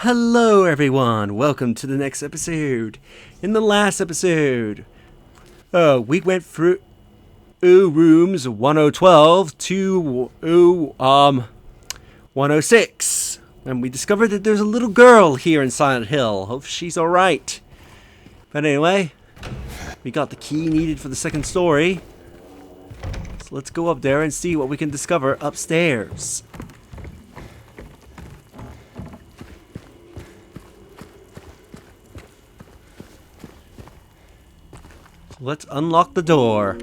Hello everyone, welcome to the next episode. In the last episode, we went through rooms 1012 to 106. And we discovered that there's a little girl here in Silent Hill. Hope she's alright. But anyway, we got the key needed for the second story. So let's go up there and see what we can discover upstairs. Let's unlock the door.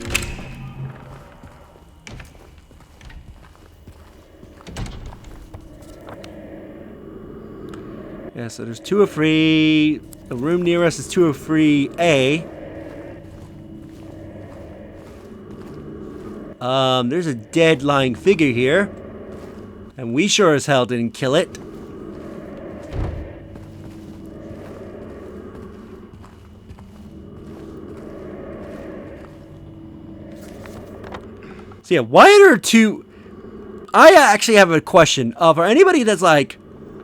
Yeah, so there's 203. The room near us is 203A. There's a dead lying figure here. And we sure as hell didn't kill it. So yeah, why are there two? I actually have a question for anybody that's like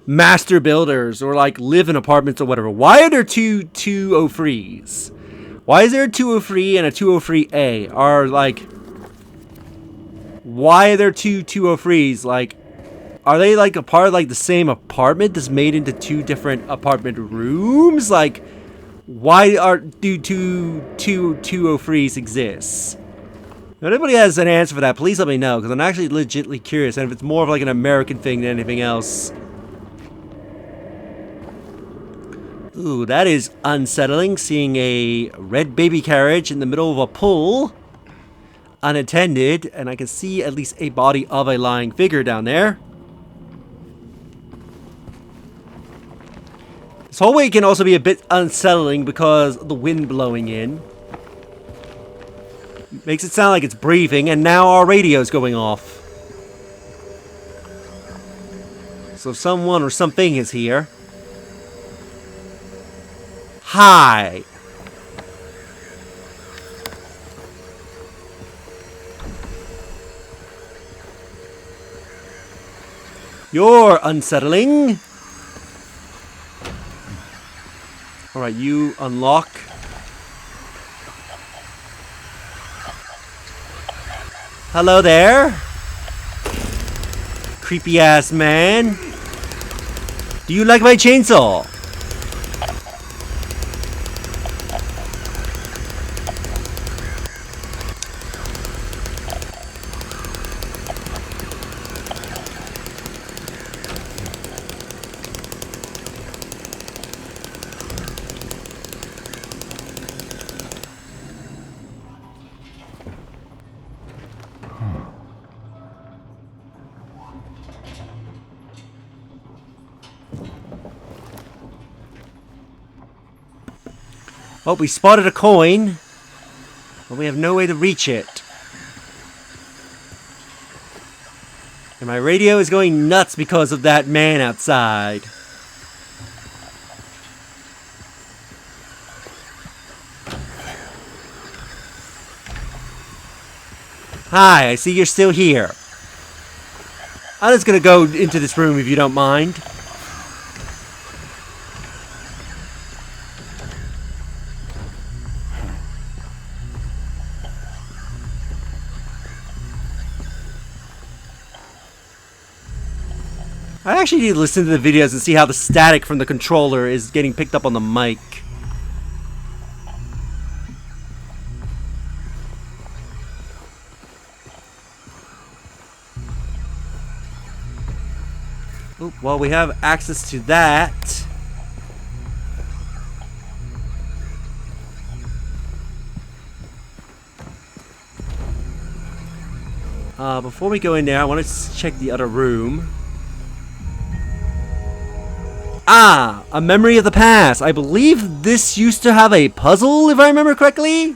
master builders or like live in apartments or whatever. Why are there two 203s? Why is there a 203 and a 203A? Why are there two 203s? Like, are they like a part of like the same apartment that's made into two different apartment rooms? Like, why do two 203s exist? If anybody has an answer for that, please let me know, because I'm actually legitimately curious, and if it's more of like an American thing than anything else. Ooh, that is unsettling, seeing a red baby carriage in the middle of a pool, unattended, and I can see at least a body of a lying figure down there. This hallway can also be a bit unsettling because of the wind blowing in. Makes it sound like it's breathing, and now our radio's going off. So someone or something is here. Hi. You're unsettling. Alright, you unlock. Hello there. Creepy ass man. Do you like my chainsaw? Oh, we spotted a coin, but we have no way to reach it. And my radio is going nuts because of that man outside. Hi, I see you're still here. I'm just gonna go into this room if you don't mind. I actually need to listen to the videos and see how the static from the controller is getting picked up on the mic. Oop, well, we have access to that. Before we go in there, I want to check the other room. Ah, a memory of the past. I believe this used to have a puzzle, if I remember correctly.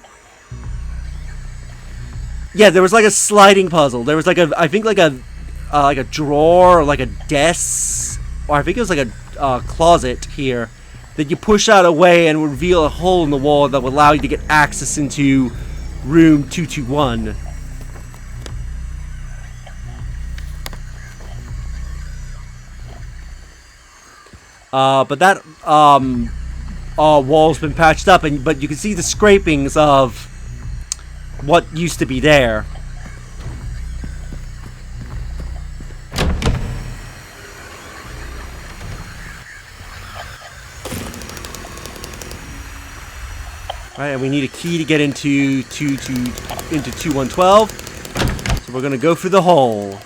Yeah, there was like a sliding puzzle. There was like a, I think like a drawer or like a desk, or I think it was like a closet here that you push out away and would reveal a hole in the wall that would allow you to get access into room 221. But that wall's been patched up, but you can see the scrapings of what used to be there. Right, and we need a key to get into 2112. So we're gonna go through the hole.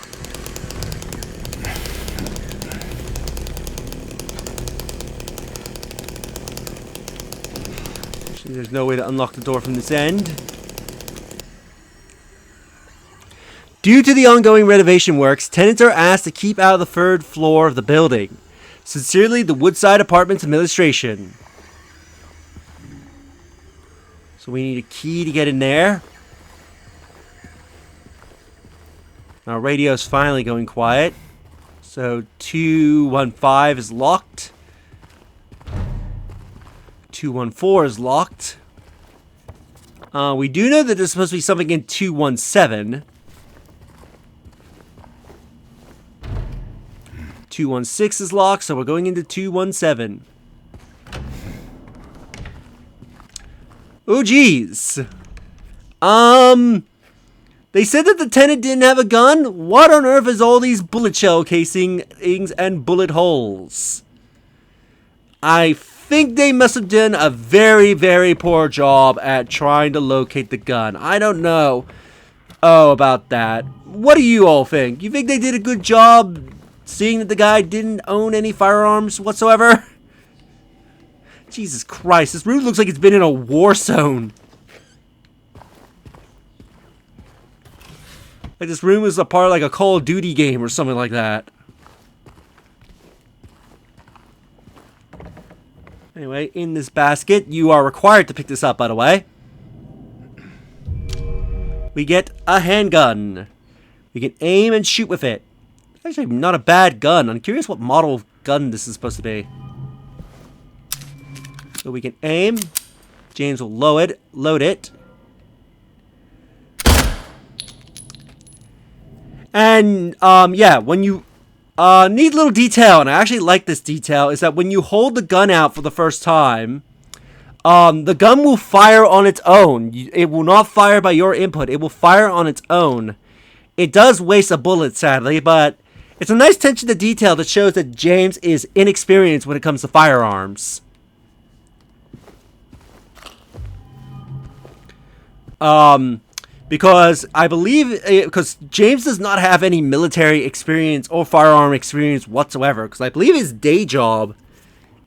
There's no way to unlock the door from this end. Due to the ongoing renovation works, tenants are asked to keep out of the third floor of the building. Sincerely, the Woodside Apartments Administration. So we need a key to get in there. Our radio's finally going quiet. So 215 is locked. 214 is locked. We do know that there's supposed to be something in 217. 216 is locked, so we're going into 217. Oh, geez. They said that the tenant didn't have a gun? What on earth is all these bullet shell casings and bullet holes? I think they must have done a very, very poor job at trying to locate the gun. I don't know about that. What do you all think? You think they did a good job seeing that the guy didn't own any firearms whatsoever? Jesus Christ, this room looks like it's been in a war zone. Like this room is a part of like a Call of Duty game or something like that. Anyway, in this basket, you are required to pick this up, by the way. We get a handgun. We can aim and shoot with it. It's actually not a bad gun. I'm curious what model of gun this is supposed to be. So we can aim. James will load it. And, yeah, when you, neat little detail, and I actually like this detail, is that when you hold the gun out for the first time, the gun will fire on its own. It will not fire by your input. It will fire on its own. It does waste a bullet, sadly, but it's a nice attention to detail that shows that James is inexperienced when it comes to firearms. Because I believe, because James does not have any military experience or firearm experience whatsoever. Because I believe his day job,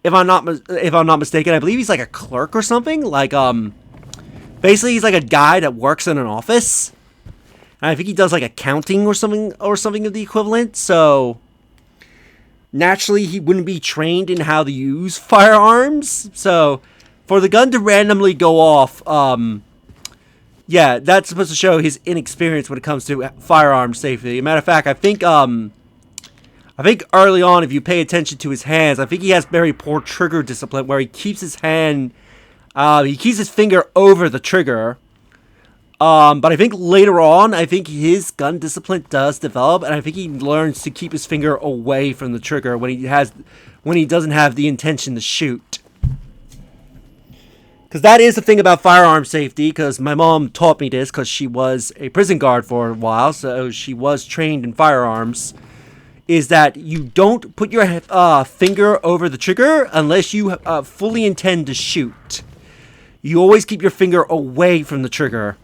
if I'm not mistaken, I believe he's like a clerk or something. Like, basically he's like a guy that works in an office. And I think he does like accounting or something of the equivalent. So naturally he wouldn't be trained in how to use firearms. So for the gun to randomly go off, yeah, that's supposed to show his inexperience when it comes to firearm safety. As a matter of fact, I think early on, if you pay attention to his hands, I think he has very poor trigger discipline, where he keeps his hand, he keeps his finger over the trigger. But I think later on, I think his gun discipline does develop, and I think he learns to keep his finger away from the trigger when he doesn't have the intention to shoot. Because that is the thing about firearm safety, because my mom taught me this, because she was a prison guard for a while, so she was trained in firearms, is that you don't put your finger over the trigger unless you fully intend to shoot. You always keep your finger away from the trigger.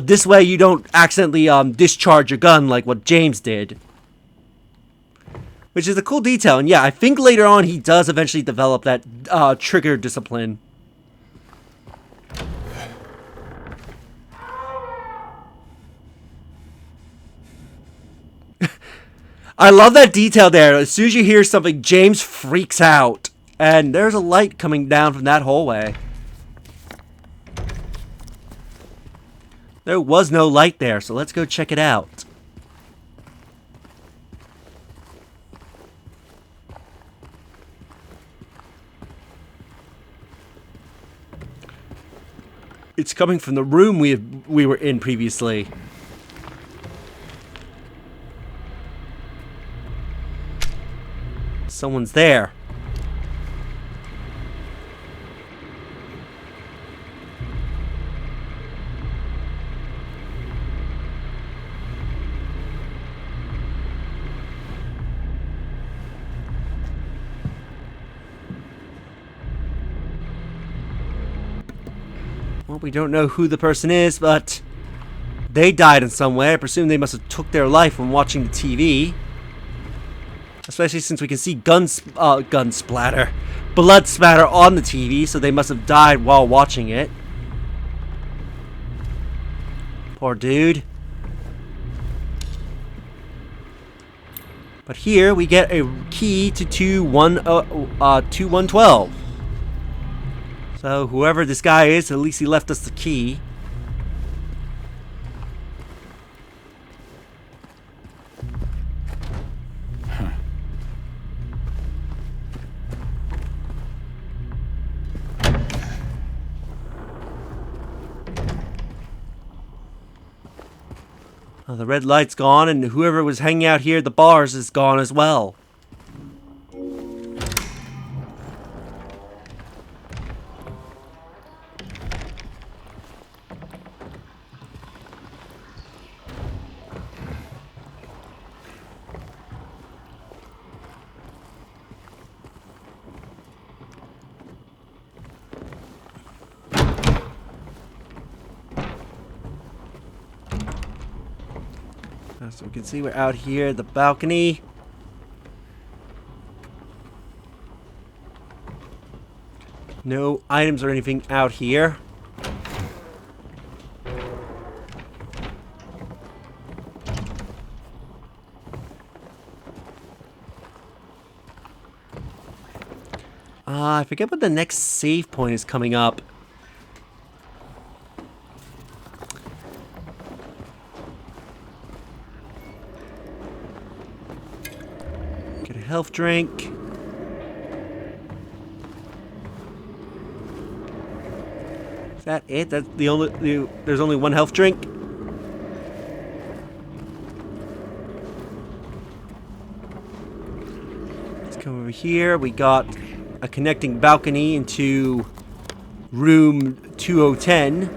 This way you don't accidentally discharge your gun like what James did. Which is a cool detail, and yeah, I think later on he does eventually develop that trigger discipline. I love that detail there. As soon as you hear something, James freaks out. And there's a light coming down from that hallway. There was no light there, so let's go check it out. It's coming from the room we were in previously. Someone's there. Well, we don't know who the person is, but they died in some way. I presume they must have took their life when watching the TV. Especially since we can see gun splatter, blood splatter on the TV, so they must have died while watching it. Poor dude. But here we get a key to 2112. So whoever this guy is, at least he left us the key. The red light's gone, and whoever was hanging out here at the bars is gone as well. So we can see we're out here at the balcony. No items or anything out here. I forget what the next save point is coming up. Get a health drink. Is that it? That's the only. There's only one health drink. Let's come over here. We got a connecting balcony into room 2010.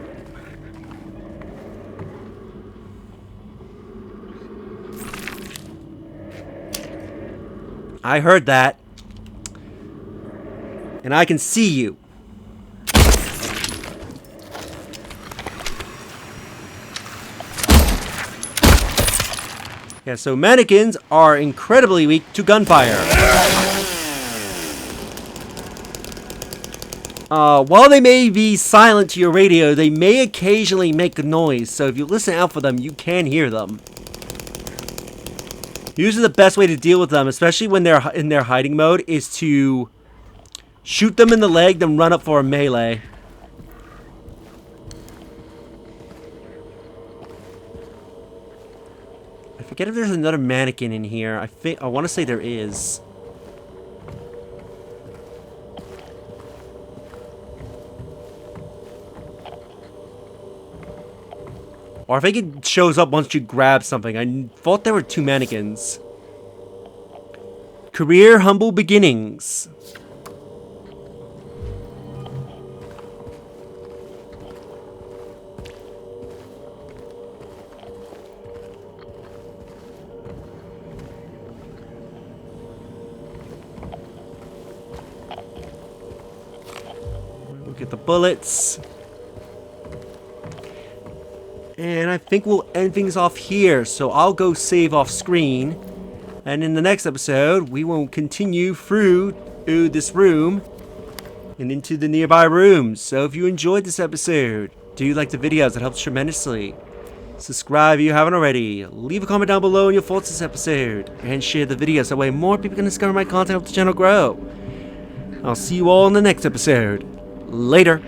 I heard that. And I can see you. Yeah, so mannequins are incredibly weak to gunfire. While they may be silent to your radio, they may occasionally make a noise, so if you listen out for them, you can hear them. Usually the best way to deal with them, especially when they're in their hiding mode, is to shoot them in the leg, then run up for a melee. I forget if there's another mannequin in here. I want to say there is. Or I think it shows up once you grab something. I thought there were two mannequins. Career humble beginnings. Look at the bullets. And I think we'll end things off here, so I'll go save off screen. And in the next episode, we will continue through this room and into the nearby rooms. So if you enjoyed this episode, do like the videos, it helps tremendously. Subscribe if you haven't already. Leave a comment down below on your thoughts this episode. And share the video so that way more people can discover my content, help the channel grow. I'll see you all in the next episode. Later.